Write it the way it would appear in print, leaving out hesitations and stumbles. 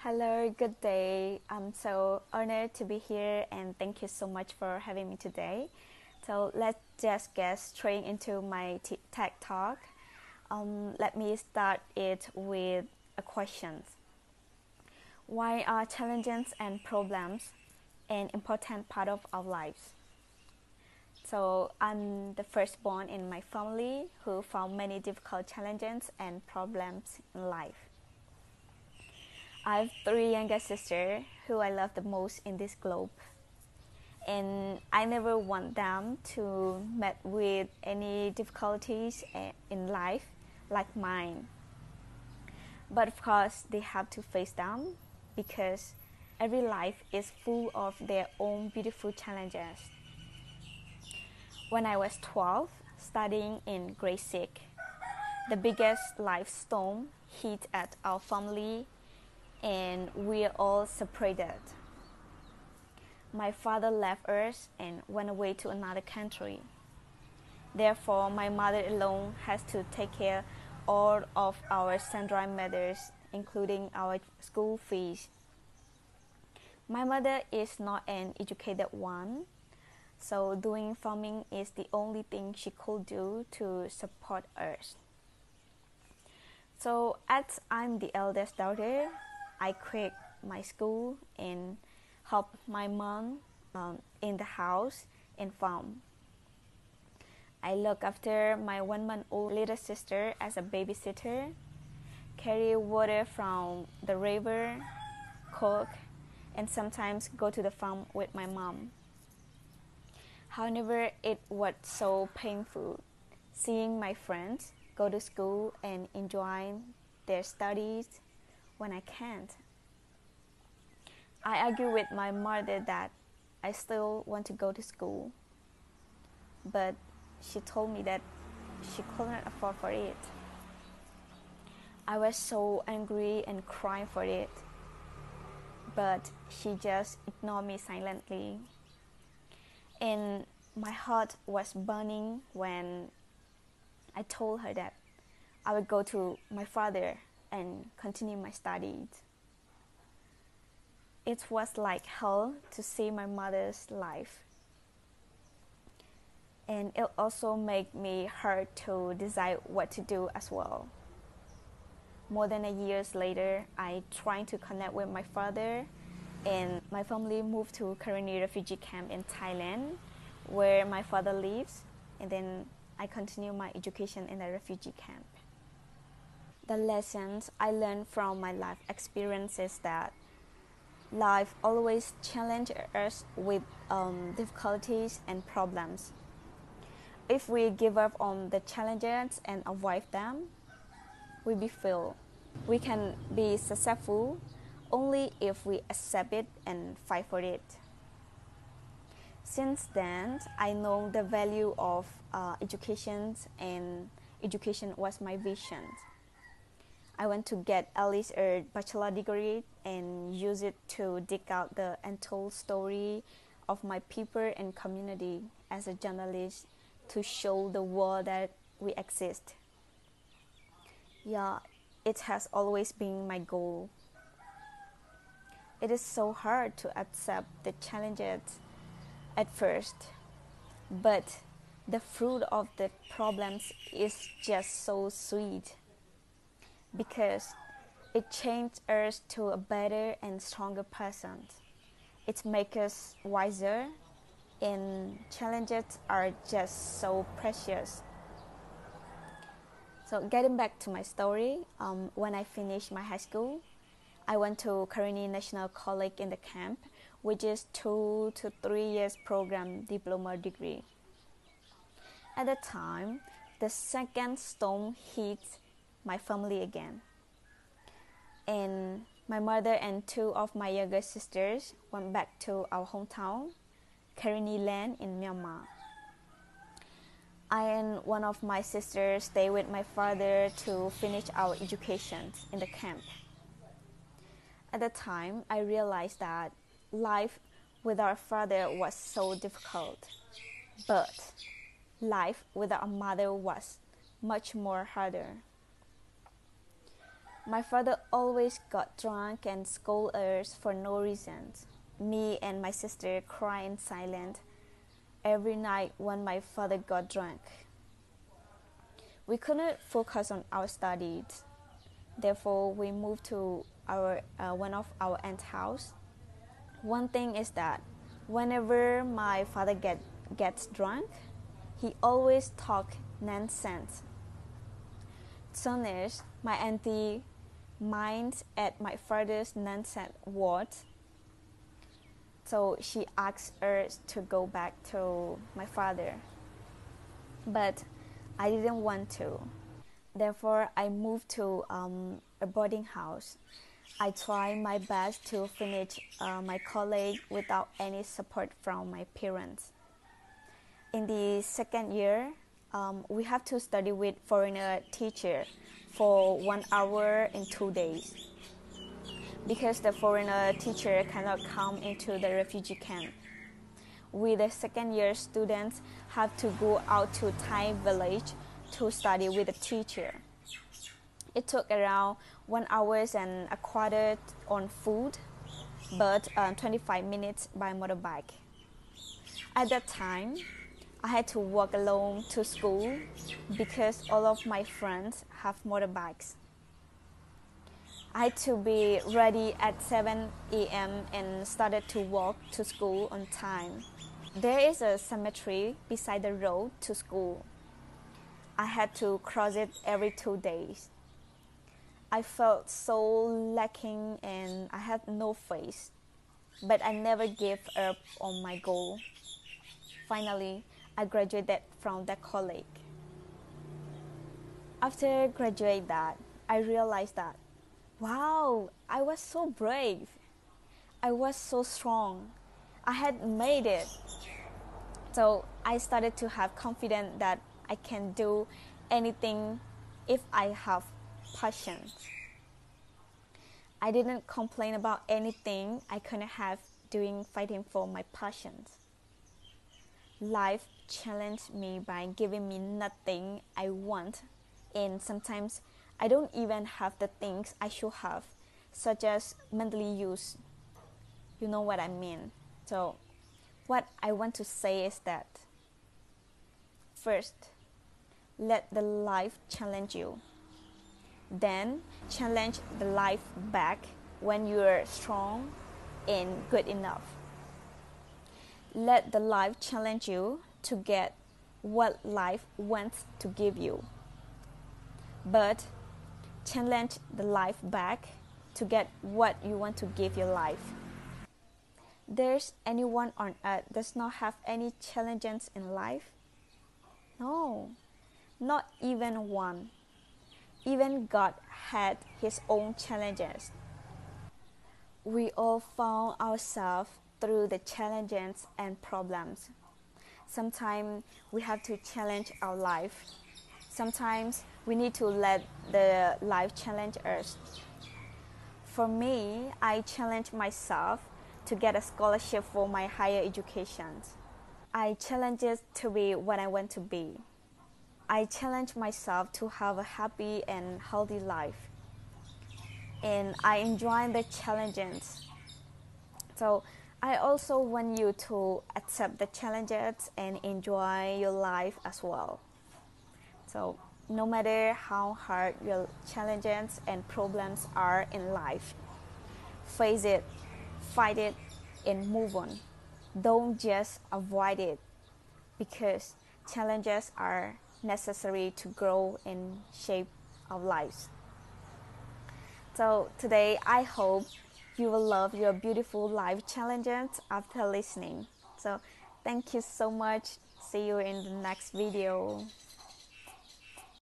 Hello, good day. I'm so honored to be here and thank you so much for having me today. So let's just get straight into my TED talk. Let me start it with a question. Why are challenges and problems an important part of our lives? So I'm the firstborn in my family who found many difficult challenges and problems in life. I have three younger sisters who I love the most in this globe. And I never want them to meet with any difficulties in life like mine. But of course, they have to face them because every life is full of their own beautiful challenges. When I was 12, studying in grade 6, the biggest life storm hit at our family and we all separated. My father left us and went away to another country. Therefore, my mother alone has to take care all of our sundry matters, including our school fees. My mother is not an educated one, so doing farming is the only thing she could do to support us. So as I'm the eldest daughter, I quit my school and helped my mom in the house and farm. I look after my 1-month-old little sister as a babysitter, carry water from the river, cook, and sometimes go to the farm with my mom. However, it was so painful seeing my friends go to school and enjoy their studies when I can't. I argue with my mother that I still want to go to school, but she told me that she couldn't afford for it. I was so angry and crying for it, but she just ignored me silently. And my heart was burning when I told her that I would go to my father and continue my studies. It was like hell to see my mother's life. And it also made me hard to decide what to do as well. More than a year later, I tried to connect with my father, and my family moved to Karenni refugee camp in Thailand, where my father lives, and then I continue my education in the refugee camp. The lessons I learned from my life experience is that life always challenges us with difficulties and problems. If we give up on the challenges and avoid them, we will fail. We can be successful only if we accept it and fight for it. Since then, I know the value of education, and education was my vision. I want to get at least a bachelor degree and use it to dig out the untold story of my people and community as a journalist to show the world that we exist. Yeah, it has always been my goal. It is so hard to accept the challenges at first, but the fruit of the problems is just so sweet because it changed us to a better and stronger person. It makes us wiser, and challenges are just so precious. So getting back to my story, when I finished my high school, I went to Karenni National College in the camp, which is 2 to 3 years program diploma degree. At the time, the second storm hit my family again, and my mother and 2 of my younger sisters went back to our hometown, Karenni land in Myanmar. I and one of my sisters stayed with my father to finish our education in the camp. At the time, I realized that life without a father was so difficult, but life without a mother was much more harder. My father always got drunk and scolded us for no reason. Me and my sister cry in silence every night when my father got drunk. We couldn't focus on our studies. Therefore, we moved to one of our aunt's house. One thing is that whenever my father gets drunk, he always talk nonsense. Sometimes my auntie minds at my father's nonsense words, so she asks us to go back to my father. But I didn't want to. Therefore, I moved to a boarding house. I tried my best to finish my college without any support from my parents. In the second year, we have to study with foreigner teacher for 1 hour in 2 days. Because the foreigner teacher cannot come into the refugee camp. We, the second year students, have to go out to Thai village to study with a teacher. It took around 1 hour and a quarter on foot, but 25 minutes by motorbike. At that time, I had to walk alone to school because all of my friends have motorbikes. I had to be ready at 7 a.m. and started to walk to school on time. There is a cemetery beside the road to school. I had to cross it every 2 days. I felt so lacking and I had no face, but I never gave up on my goal. Finally, I graduated from that college. After graduating that, I realized that, wow, I was so brave. I was so strong. I had made it. So I started to have confidence that I can do anything if I have passion. I didn't complain about anything I couldn't have doing fighting for my passions. Life challenged me by giving me nothing I want, and sometimes I don't even have the things I should have, such as mentally use. You know what I mean. So what I want to say is that first, let the life challenge you. Then challenge the life back when you're strong and good enough. Let the life challenge you to get what life wants to give you. But challenge the life back to get what you want to give your life. There's anyone on earth does not have any challenges in life? No, not even one. Even God had his own challenges. We all found ourselves through the challenges and problems. Sometimes we have to challenge our life. Sometimes we need to let the life challenge us. For me, I challenge myself to get a scholarship for my higher education. I challenge it to be what I want to be. I challenge myself to have a happy and healthy life. And I enjoy the challenges. So I also want you to accept the challenges and enjoy your life as well. So no matter how hard your challenges and problems are in life, face it, fight it, and move on. Don't just avoid it, because challenges are necessary to grow and shape our lives. So today I hope you will love your beautiful life challenges after listening. So thank you so much. See you in the next video.